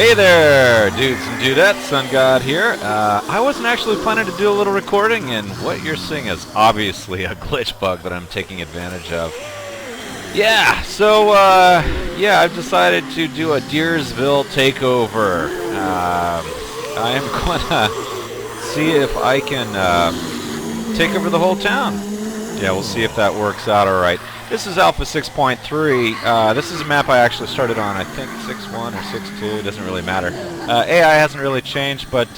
Hey there, dudes and dudettes, SunGod here. I wasn't actually planning to do a little recording, and what you're seeing is obviously a glitch bug that I'm taking advantage of. Yeah, so, I've decided to do a Diersville takeover. I am gonna see if I can take over the whole town. Yeah, we'll see if that works out alright. This is Alpha 6.3. This is a map I actually started on, I think 6.1 or 6.2, doesn't really matter. AI hasn't really changed, but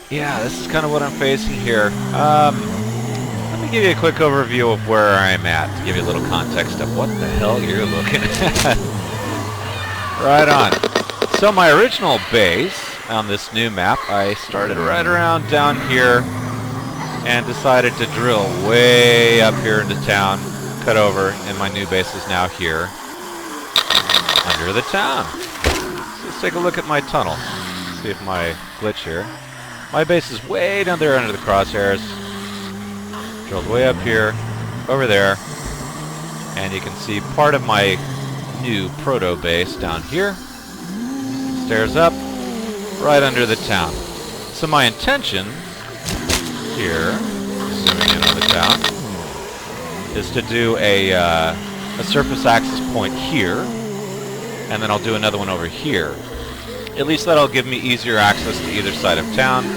yeah, this is kind of what I'm facing here. Let me give you a quick overview of where I'm at, to give you a little context of what the hell you're looking at. Right on. So my original base on this new map, I started right around down here and decided to drill way up here into town. Cut over, and my new base is now here under the town. So let's take a look at my tunnel. See if my glitch here. My base is way down there under the crosshairs. Drilled way up here, over there, and you can see part of my new proto base down here. Stairs up, right under the town. So my intention here, zooming in on the town, is to do a surface access point here, and then I'll do another one over here. At least that'll give me easier access to either side of town.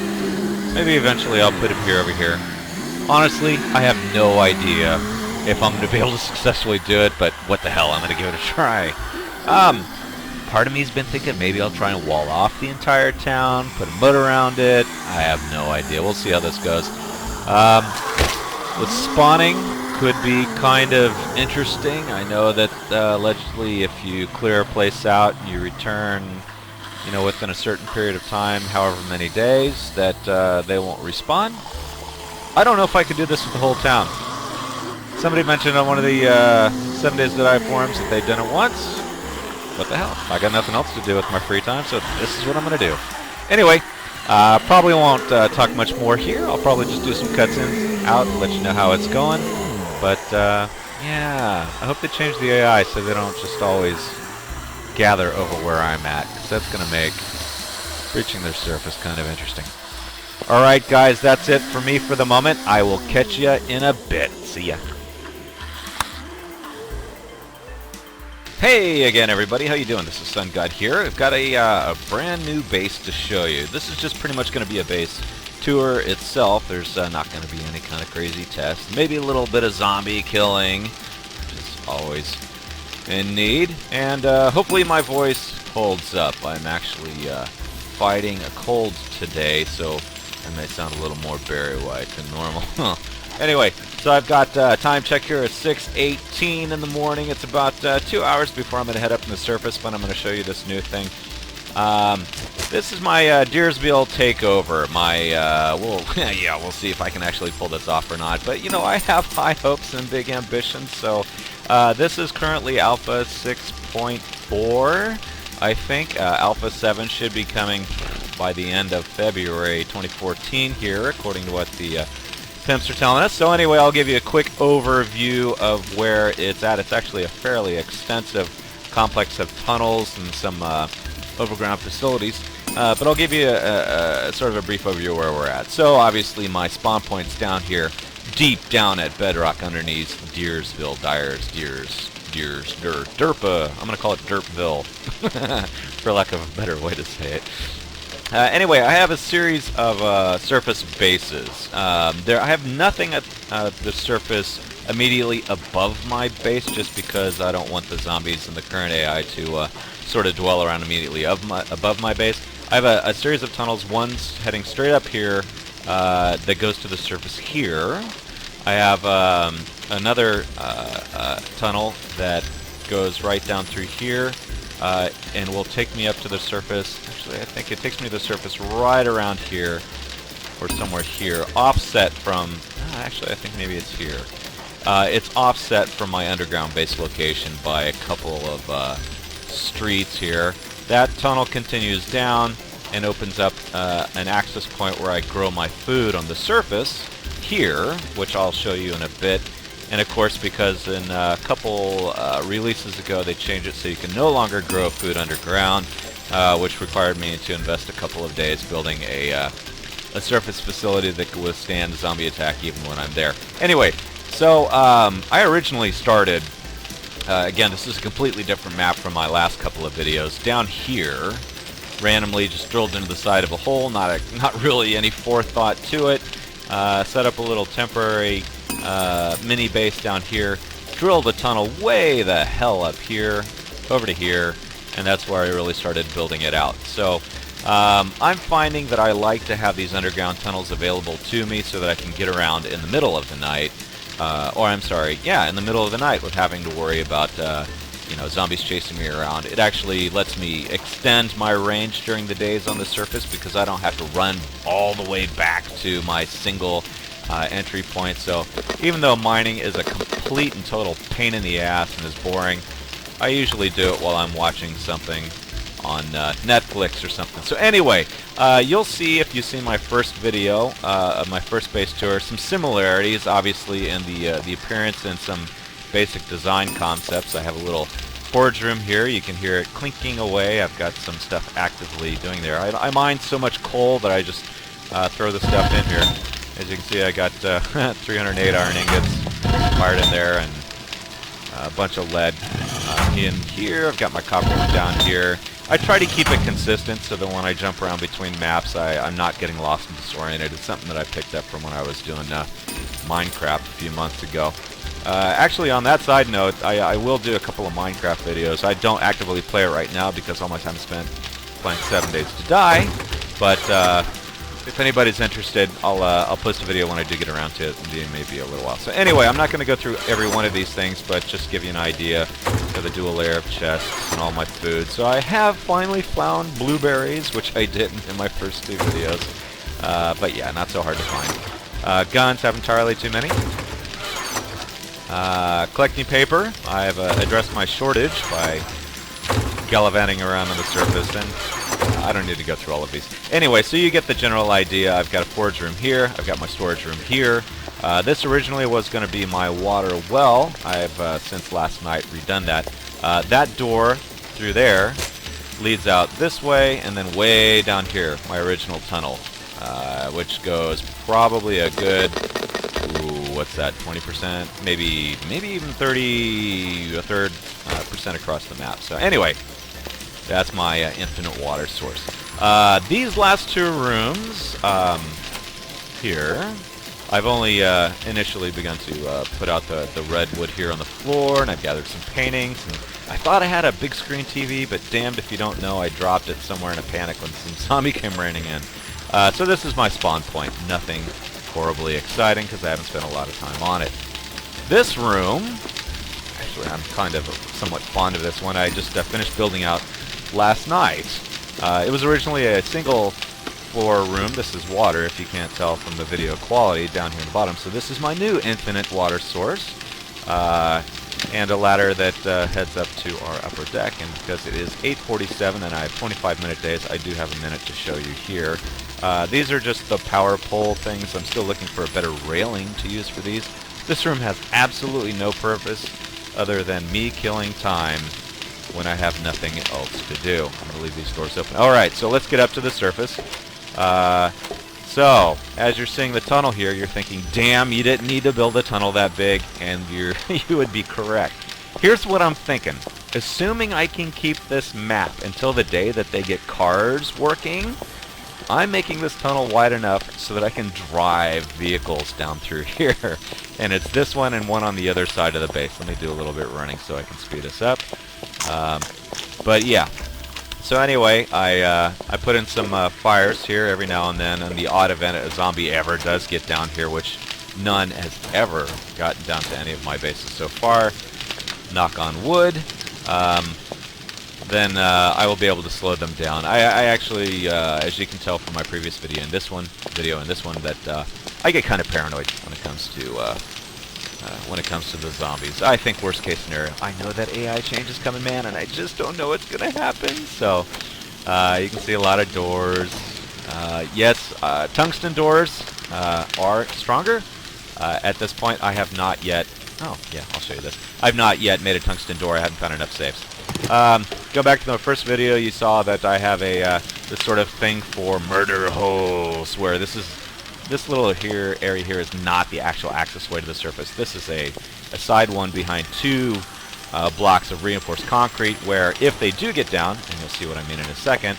Maybe eventually I'll put him here over here. Honestly, I have no idea if I'm going to be able to successfully do it, but what the hell, I'm going to give it a try. Part of me's been thinking maybe I'll try and wall off the entire town, put a moat around it. I have no idea. We'll see how this goes. With spawning, could be kind of interesting. I know that allegedly if you clear a place out and you return, within a certain period of time, however many days, that they won't respawn. I don't know if I could do this with the whole town. Somebody mentioned on one of the 7 Days to Die forums that they'd done it once. What the hell? I got nothing else to do with my free time, so this is what I'm going to do. Anyway, probably won't talk much more here. I'll probably just do some cutscenes out and let you know how it's going. But, yeah, I hope they change the AI so they don't just always gather over where I'm at, because that's going to make reaching their surface kind of interesting. Alright, guys, that's it for me for the moment. I will catch you in a bit. See ya. Hey again, everybody. How you doing? This is SunGod here. I've got a brand new base to show you. This is just pretty much going to be a base tour itself. There's not going to be any kind of crazy test. Maybe a little bit of zombie killing, which is always in need. And hopefully my voice holds up. I'm actually fighting a cold today, so I may sound a little more Barry White than normal. Anyway, so I've got time check here at 6:18 in the morning. It's about 2 hours before I'm going to head up in the surface, but I'm going to show you this new thing. This is my Diersville takeover. We'll see if I can actually pull this off or not. But, I have high hopes and big ambitions. So, this is currently Alpha 6.4, I think. Alpha 7 should be coming by the end of February 2014 here, according to what the pimps are telling us. So anyway, I'll give you a quick overview of where it's at. It's actually a fairly extensive complex of tunnels and some overground facilities, but I'll give you a sort of a brief overview of where we're at. So obviously my spawn point's down here, deep down at bedrock underneath Diersville, Derpa. I'm going to call it Derpville, for lack of a better way to say it. Anyway, I have a series of surface bases. I have nothing at the surface immediately above my base, just because I don't want the zombies and the current AI to sort of dwell around immediately above my base. I have a series of tunnels. One's heading straight up here that goes to the surface here. I have another tunnel that goes right down through here and will take me up to the surface. Actually, I think it takes me to the surface right around here or somewhere here, offset from... actually, I think maybe it's here. It's offset from my underground base location by a couple of streets here. That tunnel continues down and opens up an access point where I grow my food on the surface here, which I'll show you in a bit. And of course, because in a couple releases ago they changed it so you can no longer grow food underground, which required me to invest a couple of days building a surface facility that could withstand zombie attack even when I'm there. Anyway, so I originally started, again, this is a completely different map from my last couple of videos. Down here, randomly just drilled into the side of a hole, not really any forethought to it. Set up a little temporary mini base down here. Drilled a tunnel way the hell up here, over to here, and that's where I really started building it out. So I'm finding that I like to have these underground tunnels available to me so that I can get around in the middle of the night, or I'm sorry, yeah, in the middle of the night with having to worry about you know, zombies chasing me around. It actually lets me extend my range during the days on the surface because I don't have to run all the way back to my single entry point. So even though mining is a complete and total pain in the ass and is boring, I usually do it while I'm watching something on Netflix or something. So anyway, you'll see if you've seen my first video of my first base tour, some similarities obviously in the appearance and some basic design concepts. I have a little forge room here. You can hear it clinking away. I've got some stuff actively doing there. I mine so much coal that I just throw the stuff in here. As you can see, I got 308 iron ingots fired in there and a bunch of lead in here. I've got my copper down here. I try to keep it consistent so that when I jump around between maps, I'm not getting lost and disoriented. It's something that I picked up from when I was doing Minecraft a few months ago. Actually, on that side note, I will do a couple of Minecraft videos. I don't actively play it right now because all my time is spent playing 7 Days to Die. But if anybody's interested, I'll post a video when I do get around to it. Maybe a little while. So anyway, I'm not going to go through every one of these things, but just give you an idea of the dual layer of chests and all my food. So I have finally found blueberries, which I didn't in my first two videos. But yeah, not so hard to find. Guns have entirely too many. Collecting paper. I've addressed my shortage by gallivanting around on the surface, and I don't need to go through all of these. Anyway, so you get the general idea. I've got a forge room here. I've got my storage room here. This originally was going to be my water well. I've, since last night, redone that. That door through there leads out this way, and then way down here, my original tunnel, which goes probably a good... what's that, 20%, maybe even 30, a third percent across the map. So anyway, that's my infinite water source. These last two rooms here, I've only initially begun to put out the redwood here on the floor, and I've gathered some paintings. And I thought I had a big screen TV, but damned if you don't know, I dropped it somewhere in a panic when some zombie came raining in. So this is my spawn point. Nothing horribly exciting because I haven't spent a lot of time on it. This room, actually I'm kind of somewhat fond of this one. I just finished building out last night. It was originally a single floor room. This is water, if you can't tell from the video quality down here in the bottom. So this is my new infinite water source, and a ladder that heads up to our upper deck. And because it is 8:47 and I have 25-minute days, I do have a minute to show you here. These are just the power pole things. I'm still looking for a better railing to use for these. This room has absolutely no purpose other than me killing time when I have nothing else to do. I'm going to leave these doors open. Alright, so let's get up to the surface. So, as you're seeing the tunnel here, you're thinking, damn, you didn't need to build a tunnel that big, and you would be correct. Here's what I'm thinking. Assuming I can keep this map until the day that they get cars working, I'm making this tunnel wide enough so that I can drive vehicles down through here. And it's this one and one on the other side of the base. Let me do a little bit running so I can speed this up. But yeah. So anyway, I put in some fires here every now and then. On the odd event a zombie ever does get down here, which none has ever gotten down to any of my bases so far. Knock on wood. Then I will be able to slow them down. I actually, as you can tell from my previous video and this one, that I get kind of paranoid when it comes to the zombies. I think worst case scenario. I know that AI change is coming, man, and I just don't know what's gonna happen. So you can see a lot of doors. Yes, tungsten doors are stronger. At this point, I have not yet. Oh yeah, I'll show you this. I've not yet made a tungsten door. I haven't found enough safes. Go back to the first video, you saw that I have a this sort of thing for murder holes, where this little area here is not the actual access way to the surface. This is a side one behind two blocks of reinforced concrete, where if they do get down, and you'll see what I mean in a second,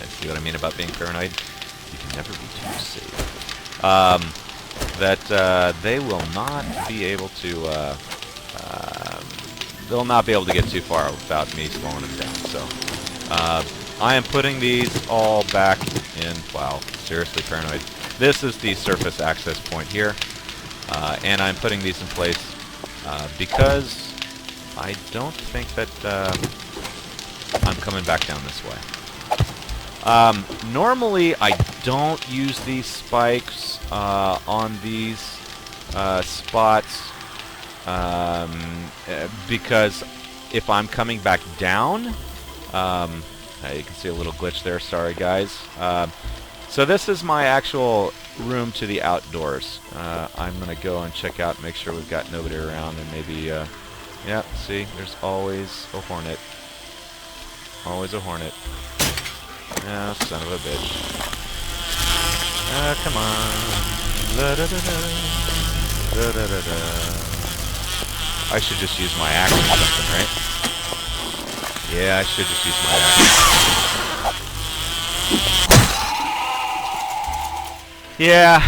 see what I mean about being paranoid? You can never be too safe. That they will not be able to they'll not be able to get too far without me slowing them down. So I am putting these all back in. Wow, seriously paranoid. This is the surface access point here, and I'm putting these in place because I don't think that I'm coming back down this way. Normally I don't use these spikes on these spots because if I'm coming back down, you can see a little glitch there, sorry guys. So this is my actual room to the outdoors. I'm going to go and check out, make sure we've got nobody around, and maybe, yeah, see, there's always a hornet. Always a hornet. Ah, son of a bitch. Ah, come on. La-da-da-da. Da-da-da-da. I should just use my axe or something, right? Yeah, I should just use my axe. Yeah,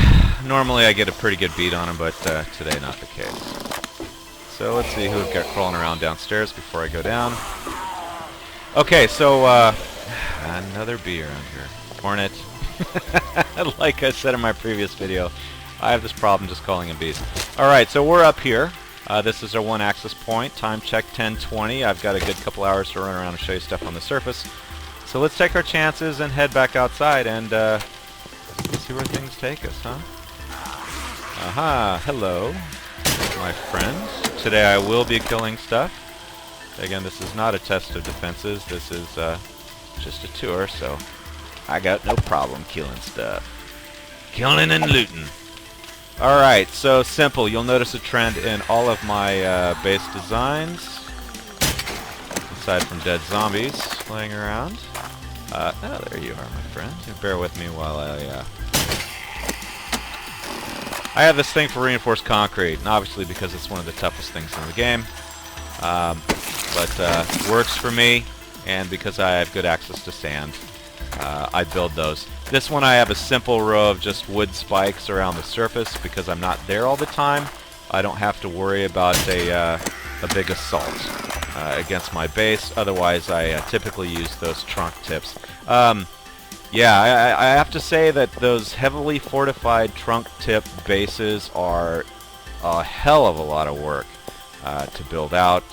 normally I get a pretty good beat on him, but today not the case. So let's see who we've got crawling around downstairs before I go down. Okay, so another bee around here. Hornet. Like I said in my previous video, I have this problem just calling them bees. Alright, so we're up here. This is our one access point. Time check 10:20. I've got a good couple hours to run around and show you stuff on the surface. So let's take our chances and head back outside and see where things take us, huh? Aha, hello, my friends. Today I will be killing stuff. Again, this is not a test of defenses. This is just a tour, so I got no problem killing stuff. Killing and looting. Alright, so simple. You'll notice a trend in all of my base designs, aside from dead zombies laying around. Oh, there you are, my friend. Bear with me while I have this thing for reinforced concrete, and obviously because it's one of the toughest things in the game. But works for me, and because I have good access to sand, I build those. This one I have a simple row of just wood spikes around the surface because I'm not there all the time. I don't have to worry about a big assault against my base. Otherwise, I typically use those trunk tips. Yeah, I have to say that those heavily fortified trunk tip bases are a hell of a lot of work to build out.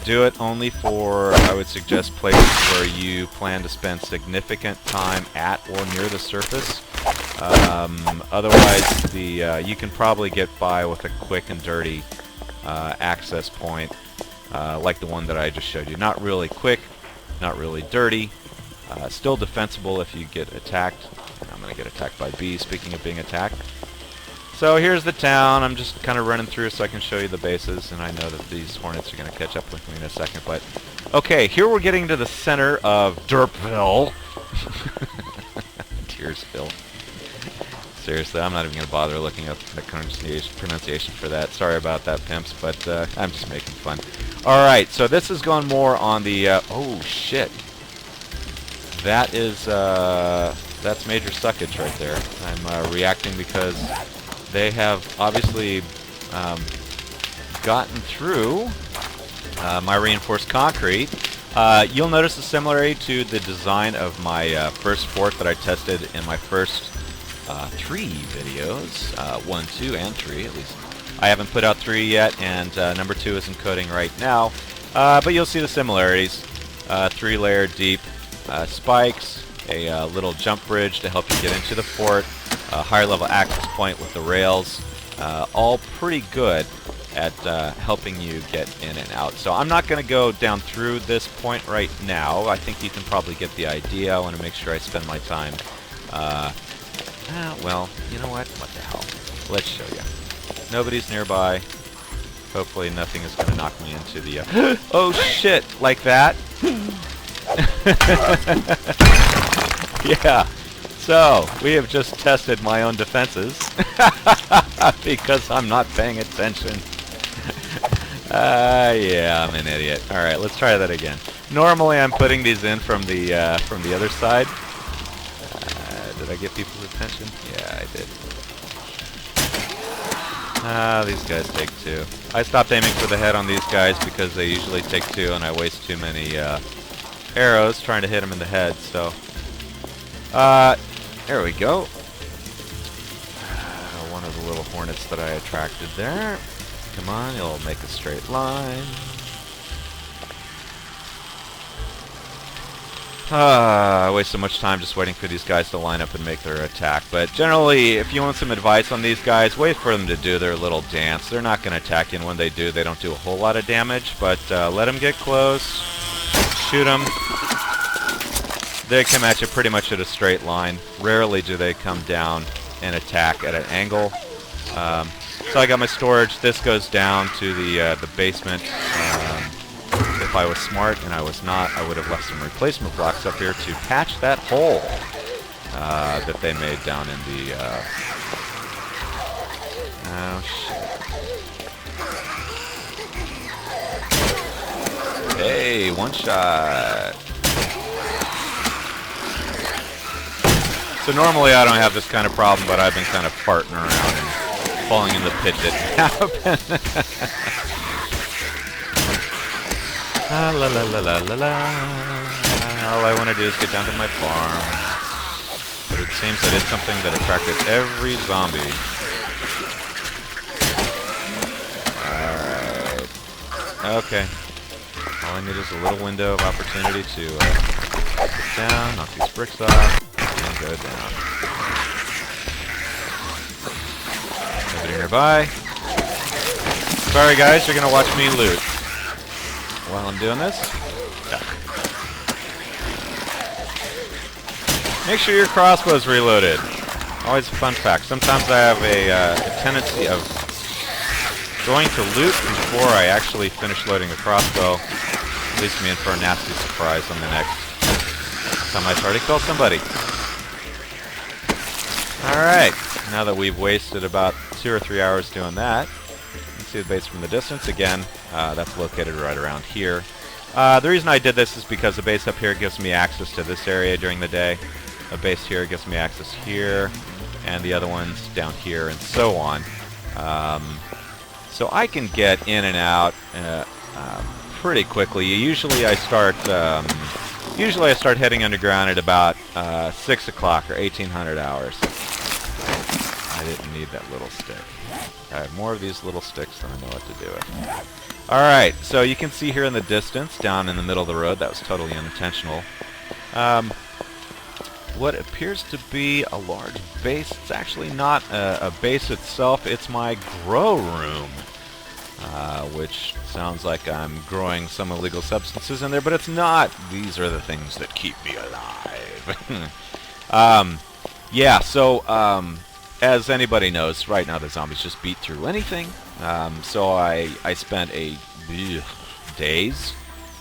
Do it only for, I would suggest, places where you plan to spend significant time at or near the surface. Otherwise, you can probably get by with a quick and dirty access point like the one that I just showed you. Not really quick, not really dirty, still defensible if you get attacked. I'm going to get attacked by bees, speaking of being attacked. So here's the town. I'm just kind of running through so I can show you the bases, and I know that these hornets are going to catch up with me in a second. But okay, here we're getting to the center of Diersville. Diersville. Seriously, I'm not even going to bother looking up the pronunciation for that. Sorry about that, pimps, but I'm just making fun. Alright, so this is going more on the... oh, shit. That is... that's major suckage right there. I'm reacting because they have obviously gotten through my reinforced concrete. You'll notice a similarity to the design of my first fort that I tested in my first 3 videos. 1, 2, and 3 at least. I haven't put out 3 yet, and number 2 is encoding right now. But you'll see the similarities. 3-layer deep spikes, a little jump bridge to help you get into the fort, a higher level access point with the rails, all pretty good at helping you get in and out. So I'm not going to go down through this point right now. I think you can probably get the idea. I want to make sure I spend my time. Well, you know what? What the hell? Let's show you. Nobody's nearby. Hopefully nothing is going to knock me into the... oh shit! Like that? Yeah. So, we have just tested my own defenses. Because I'm not paying attention. Yeah, I'm an idiot. Alright, let's try that again. Normally I'm putting these in from the other side. Did I get people's attention? Yeah, I did. These guys take 2. I stopped aiming for the head on these guys because they usually take 2 and I waste too many arrows trying to hit them in the head, so... there we go. One of the little hornets that I attracted there. Come on, it'll make a straight line. I waste so much time just waiting for these guys to line up and make their attack. But generally, if you want some advice on these guys, wait for them to do their little dance. They're not going to attack you, and when they do, they don't do a whole lot of damage. But let them get close. Shoot them. They come at you pretty much at a straight line. Rarely do they come down and attack at an angle. So I got my storage. This goes down to the basement. If I was smart, and I was not, I would have left some replacement blocks up here to patch that hole that they made down in the... oh, shit. Hey, one shot. So normally I don't have this kind of problem, but I've been kind of farting around and falling in the pit that happened. La la la la la la. All I want to do is get down to my farm. But it seems I did something that attracted every zombie. Alright. Okay. All I need is a little window of opportunity to get down, knock these bricks off, and go down. Nobody nearby. Sorry guys, you're going to watch me loot. While I'm doing this, make sure your crossbow's reloaded. Always a fun fact. Sometimes I have a tendency of going to loot before I actually finish loading the crossbow. Leads me in for a nasty surprise on the next time I try to kill somebody. Alright, now that we've wasted about 2 or 3 hours doing that, see the base from the distance. Again, that's located right around here. The reason I did this is because the base up here gives me access to this area during the day. A base here gives me access here, and the other ones down here, and so on. So I can get in and out pretty quickly. Usually I start heading underground at about 6 o'clock or 1800 hours. I didn't need that little stick. I have more of these little sticks than I know what to do with. Alright, so you can see here in the distance, down in the middle of the road, that was totally unintentional, what appears to be a large base. It's actually not a base itself, it's my grow room, which sounds like I'm growing some illegal substances in there, but it's not. These are the things that keep me alive. Yeah, so, as anybody knows, right now the zombies just beat through anything. So I spent days,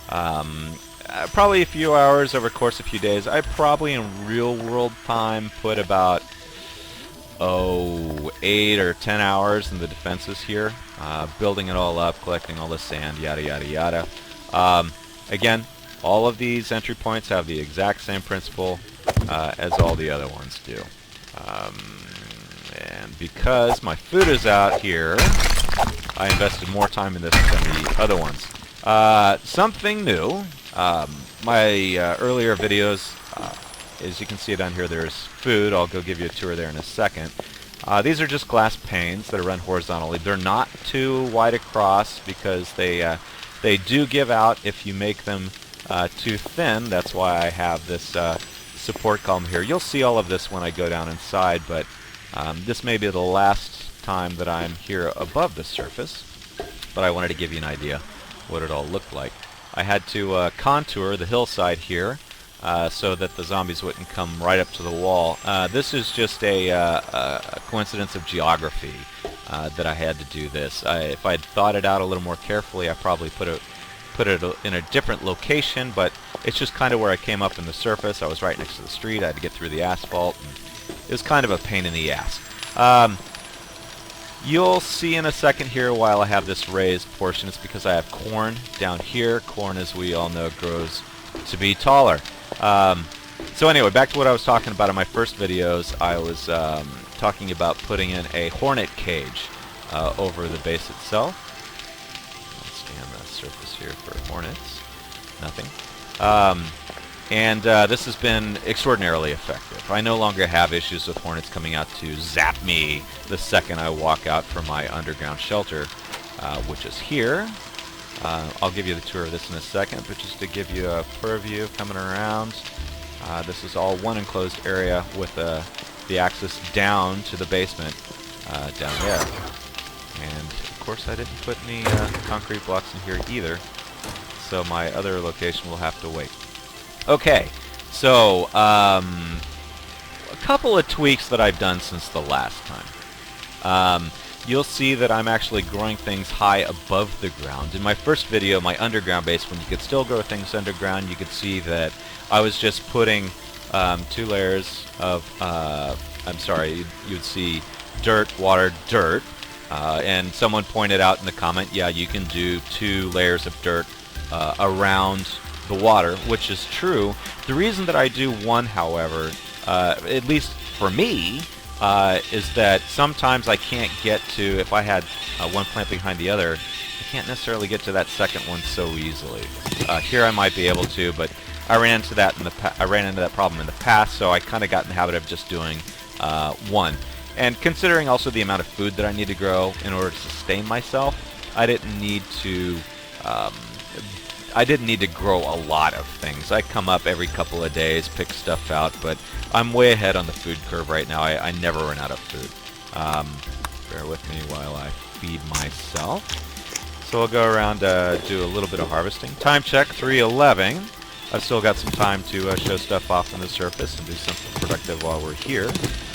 probably a few hours over the course of a few days. I probably in real world time put about 8 or 10 hours in the defenses here, building it all up, collecting all the sand, yada yada yada. Again, all of these entry points have the exact same principle as all the other ones do. And because my food is out here, I invested more time in this than the other ones. Something new. My earlier videos, as you can see down here, there's food. I'll go give you a tour there in a second. These are just glass panes that are run horizontally. They're not too wide across because they do give out if you make them too thin. That's why I have this support column here. You'll see all of this when I go down inside, but this may be the last time that I'm here above the surface, but I wanted to give you an idea what it all looked like. I had to contour the hillside here so that the zombies wouldn't come right up to the wall. This is just a coincidence of geography. that I had to do this. If I'd thought it out a little more carefully, I probably put it in a different location, but it's just kind of where I came up in the surface. I was right next to the street. I had to get through the asphalt, and it was kind of a pain in the ass. You'll see in a second here while I have this raised portion. It's because I have corn down here. Corn, as we all know, grows to be taller. So anyway, back to what I was talking about in my first videos. I was talking about putting in a hornet cage over the base itself. Let's scan the surface here for hornets. Nothing. And this has been extraordinarily effective. I no longer have issues with hornets coming out to zap me the second I walk out from my underground shelter, which is here. I'll give you the tour of this in a second, but just to give you a purview coming around, this is all one enclosed area with the access down to the basement down there. And of course I didn't put any concrete blocks in here either, so my other location will have to wait. Okay, so a couple of tweaks that I've done since the last time. You'll see that I'm actually growing things high above the ground. In my first video, my underground base, when you could still grow things underground, you could see that I was just putting 2 layers of, you'd see dirt, water, dirt, and someone pointed out in the comment, yeah, you can do 2 layers of dirt around the water, which is true. The reason that I do one, however, at least for me, is that sometimes I can't get to, if I had one plant behind the other, I can't necessarily get to that second one so easily. Here I might be able to, but I ran into that problem in the past, so I kind of got in the habit of just doing one. And considering also the amount of food that I need to grow in order to sustain myself, I didn't need to grow a lot of things. I come up every couple of days, pick stuff out, but I'm way ahead on the food curve right now. I never run out of food. Bear with me while I feed myself. So I'll go around, do a little bit of harvesting. Time check, 3:11. I've still got some time to show stuff off on the surface and do something productive while we're here.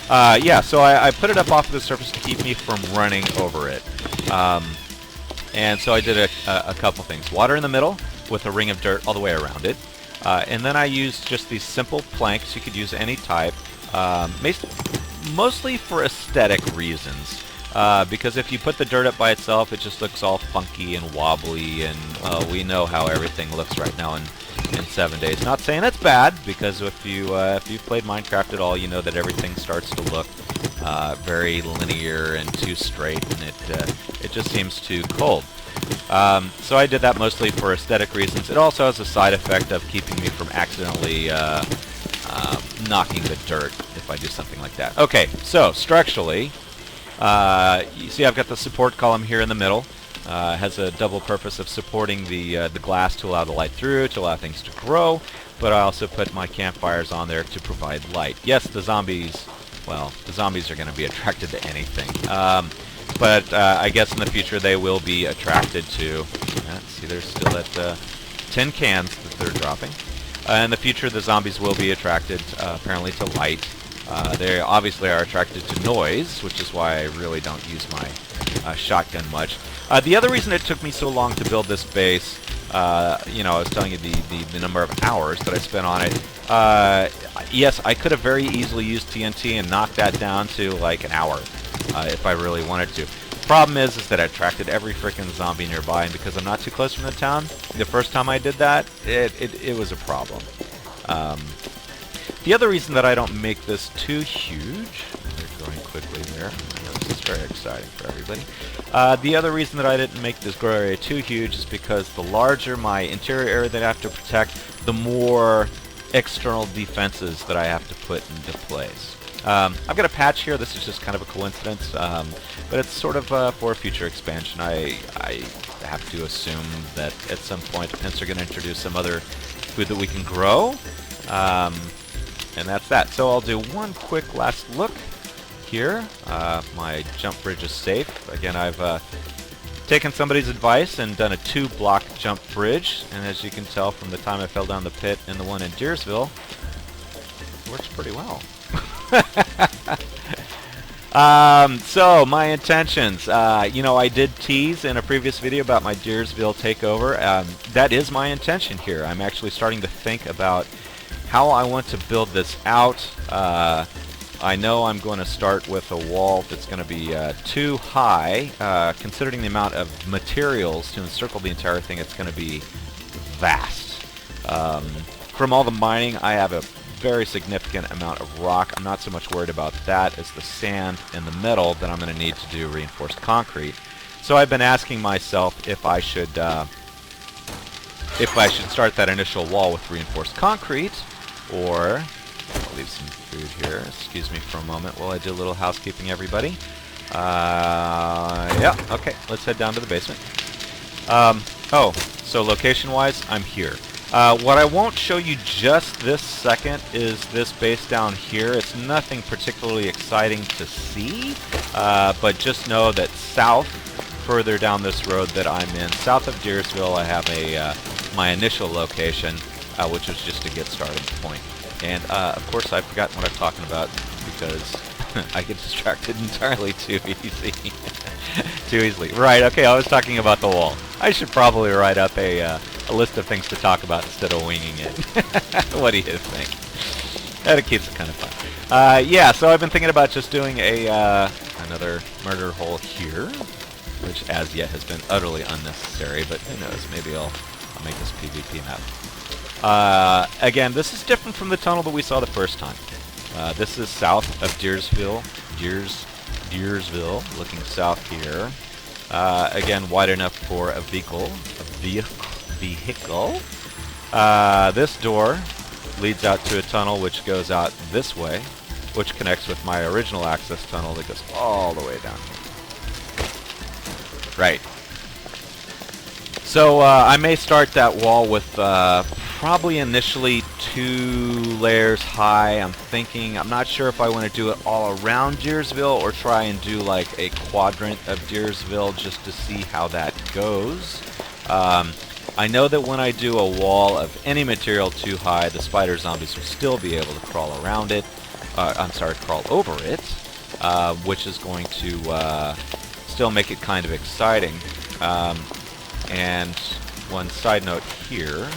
Yeah, so I put it up off of the surface to keep me from running over it. And so I did a couple things. Water in the middle with a ring of dirt all the way around it. And then I used just these simple planks. You could use any type, mostly for aesthetic reasons. Because if you put the dirt up by itself, it just looks all funky and wobbly, and we know how everything looks right now in 7 days. Not saying that's bad, because if you've played Minecraft at all, you know that everything starts to look very linear and too straight, and it just seems too cold. So I did that mostly for aesthetic reasons. It also has a side effect of keeping me from accidentally knocking the dirt if I do something like that. Okay, so structurally, you see I've got the support column here in the middle. It has a double purpose of supporting the glass to allow the light through, to allow things to grow, but I also put my campfires on there to provide light. Yes, the zombies are going to be attracted to anything. But I guess in the future they will be attracted to, see there's still that tin cans that they're dropping. In the future the zombies will be attracted apparently to light. They obviously are attracted to noise, which is why I really don't use my shotgun much. The other reason it took me so long to build this base, I was telling you the number of hours that I spent on it. Yes, I could have very easily used TNT and knocked that down to like an hour if I really wanted to. The problem is that I attracted every frickin' zombie nearby, and because I'm not too close from the town, the first time I did that, it was a problem. The other reason that I don't make this too huge, they're growing quickly there, I know this is very exciting for everybody. The other reason that I didn't make this grow area too huge is because the larger my interior area that I have to protect, the more external defenses that I have to put into place. I've got a patch here. This is just kind of a coincidence, but it's sort of for future expansion. I have to assume that at some point Pence are going to introduce some other food that we can grow, and that's that. So I'll do one quick last look here. My jump bridge is safe. Again, I've taken somebody's advice and done a 2-block jump bridge, and as you can tell from the time I fell down the pit and the one in Diersville, it works pretty well. So my intentions, you know, I did tease in a previous video about my Diersville takeover. That is my intention here. I'm actually starting to think about how I want to build this out. I know I'm going to start with a wall that's going to be too high. Considering the amount of materials to encircle the entire thing, it's going to be vast. From all the mining, I have a very significant amount of rock. I'm not so much worried about that as the sand and the metal that I'm going to need to do reinforced concrete. So I've been asking myself if I should start that initial wall with reinforced concrete, or I'll leave some food here. Excuse me for a moment while I do a little housekeeping, everybody. Yeah, okay, let's head down to the basement. Oh, so location-wise, I'm here. What I won't show you just this second is this base down here. It's nothing particularly exciting to see, but just know that south, further down this road that I'm in, south of Diersville, I have my initial location, which was just a get started point. And of course, I've forgotten what I'm talking about because I get distracted entirely too easily. Right? Okay, I was talking about the wall. I should probably write up a list of things to talk about instead of winging it. What do you think? That keeps it kind of fun. Yeah, so I've been thinking about just doing another murder hole here, which as yet has been utterly unnecessary, but who knows, maybe I'll make this PvP map. Again, this is different from the tunnel that we saw the first time. This is south of Diersville, looking south here. Again, wide enough for a vehicle. This door leads out to a tunnel which goes out this way, which connects with my original access tunnel that goes all the way down here. Right. So I may start that wall with probably initially 2 layers high. I'm not sure if I want to do it all around Diersville or try and do like a quadrant of Diersville just to see how that goes. I know that when I do a wall of any material too high, the spider zombies will still be able to crawl around it. Crawl over it, which is going to still make it kind of exciting. And one side note here,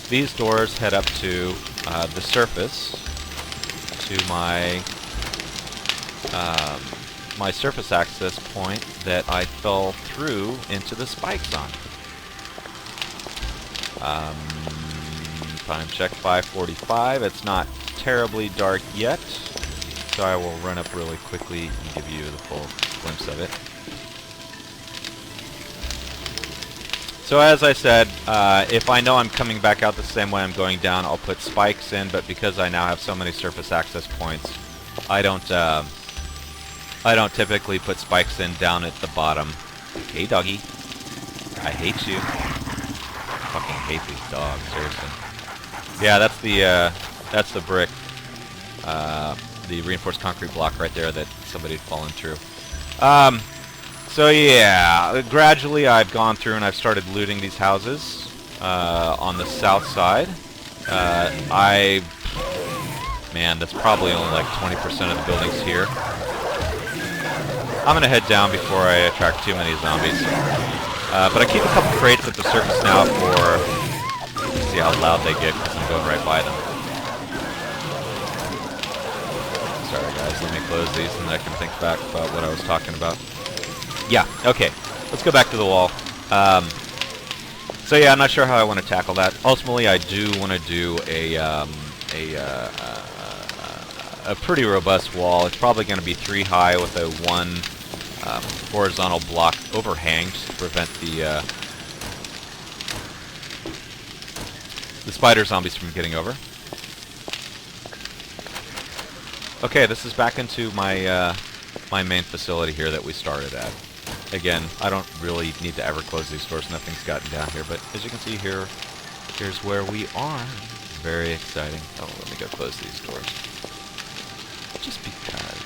these doors head up to the surface, to my my surface access point that I fell through into the spike zone. Time check 5:45. It's not terribly dark yet, so I will run up really quickly and give you the full glimpse of it. So as I said, if I know I'm coming back out the same way I'm going down, I'll put spikes in, but because I now have so many surface access points, I don't typically put spikes in down at the bottom. Hey doggy, I hate you. Fucking hate these dogs, seriously. Yeah, that's the brick, the reinforced concrete block right there that somebody had fallen through. So yeah, gradually I've gone through and I've started looting these houses on the south side. Man, that's probably only like 20% of the buildings here. I'm gonna head down before I attract too many zombies. But I keep a couple crates at the surface now for, see how loud they get because I'm going right by them. Sorry guys, let me close these and then I can think back about what I was talking about. Yeah, okay, let's go back to the wall. So yeah, I'm not sure how I want to tackle that. Ultimately, I do want to do a pretty robust wall. It's probably going to be 3 high with a 1 horizontal block overhang just to prevent the spider zombies from getting over. Okay, this is back into my my main facility here that we started at. Again, I don't really need to ever close these doors. Nothing's gotten down here, but as you can see here, here's where we are. Very exciting. Oh, let me go close these doors. Just because.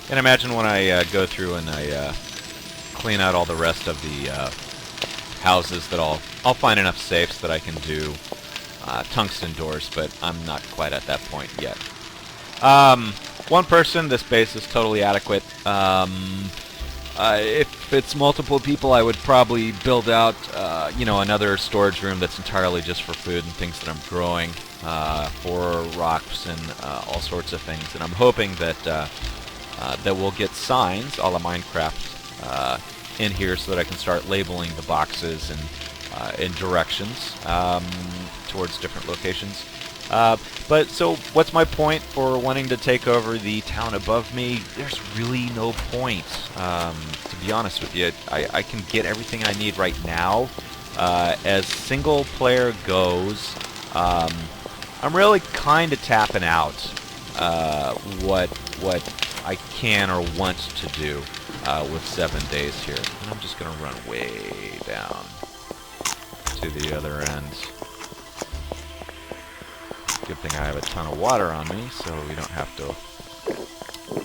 And imagine when I go through and I clean out all the rest of the houses that I'll find enough safes that I can do tungsten doors, but I'm not quite at that point yet. One person, this base is totally adequate. If it's multiple people, I would probably build out, another storage room that's entirely just for food and things that I'm growing, for rocks and all sorts of things. And I'm hoping that that we'll get signs, a la Minecraft, in here so that I can start labeling the boxes and in directions towards different locations. But so what's my point for wanting to take over the town above me? There's really no point. To be honest with you, I can get everything I need right now. As single player goes, I'm really kind of tapping out what I can or want to do with 7 days here. And I'm just going to run way down to the other end. Good thing I have a ton of water on me, so we don't have to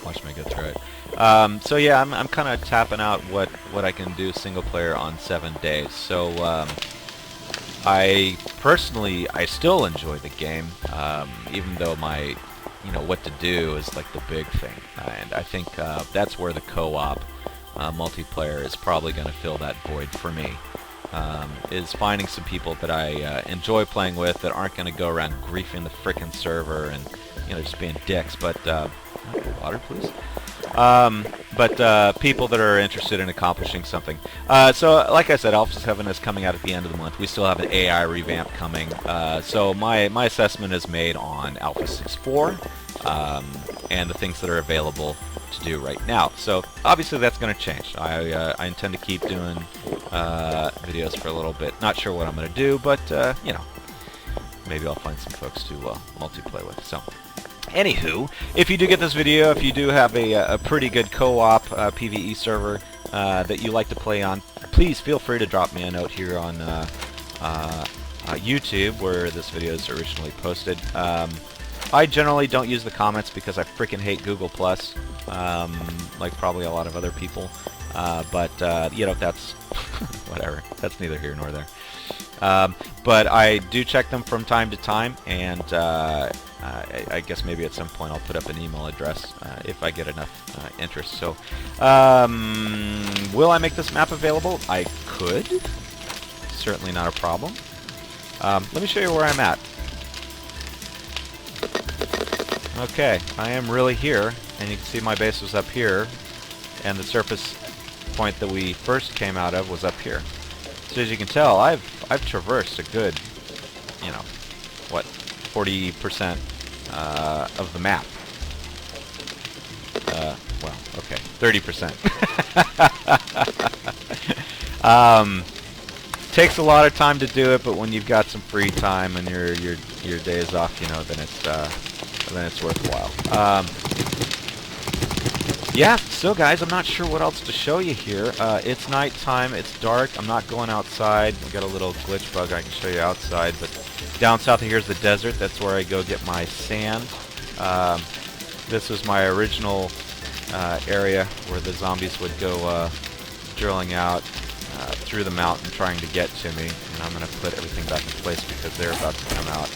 watch me get through it. So yeah, I'm kind of tapping out what I can do single player on 7 days. So I personally still enjoy the game, even though my what to do is like the big thing, and I think that's where the co-op multiplayer is probably going to fill that void for me. Is finding some people that I enjoy playing with that aren't going to go around griefing the frickin' server and just being dicks. But water, please. But people that are interested in accomplishing something. So, like I said, Alpha 7 is coming out at the end of the month. We still have an AI revamp coming. So my assessment is made on Alpha 6.4 and the things that are available to do right now. So obviously that's going to change. I intend to keep doing videos for a little bit. Not sure what I'm going to do, but maybe I'll find some folks to multiplayer with. So anywho, if you do get this video, if you do have a pretty good co-op PvE server that you like to play on, please feel free to drop me a note here on YouTube, where this video is originally posted. I generally don't use the comments because I freaking hate Google+, like probably a lot of other people. But that's whatever. That's neither here nor there. But I do check them from time to time, and I guess maybe at some point I'll put up an email address if I get enough interest. So, will I make this map available? I could. Certainly not a problem. Let me show you where I'm at. Okay, I am really here, and you can see my base was up here, and the surface point that we first came out of was up here. So as you can tell, I've traversed a good, 40% of the map. Well, okay, 30%. Takes a lot of time to do it, but when you've got some free time and your day is off, then it's worthwhile. Yeah, so guys, I'm not sure what else to show you here. It's nighttime, it's dark, I'm not going outside. I've got a little glitch bug I can show you outside, but down south of here is the desert. That's where I go get my sand. This was my original area where the zombies would go drilling out through the mountain trying to get to me, and I'm going to put everything back in place because they're about to come out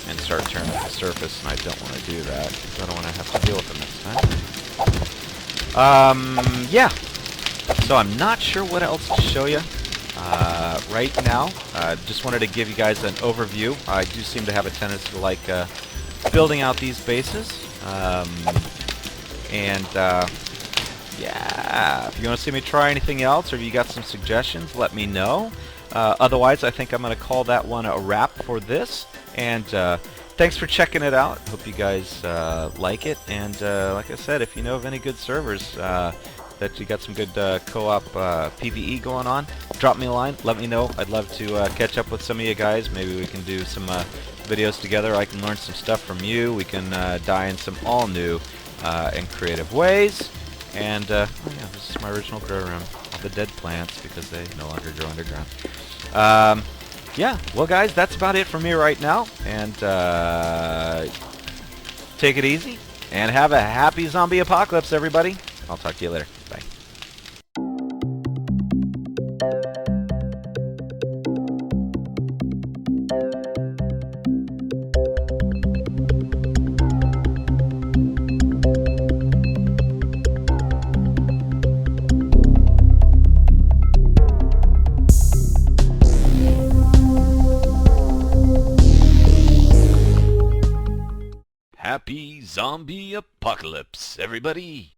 and start turning to the surface, and I don't want to do that because I don't want to have to deal with them next time. Yeah. So I'm not sure what else to show you right now. Just wanted to give you guys an overview. I do seem to have a tendency to like building out these bases. Yeah, if you want to see me try anything else or if you got some suggestions, let me know. Otherwise, I think I'm going to call that one a wrap for this. And thanks for checking it out. Hope you guys like it. And like I said, if you know of any good servers that you got some good co-op PvE going on, drop me a line. Let me know. I'd love to catch up with some of you guys. Maybe we can do some videos together. I can learn some stuff from you. We can die in some all new and creative ways. And oh yeah, this is my original grow room. All the dead plants because they no longer grow underground. Yeah, well guys, that's about it for me right now. And take it easy and have a happy zombie apocalypse, everybody. I'll talk to you later. Bye. happy zombie apocalypse, everybody.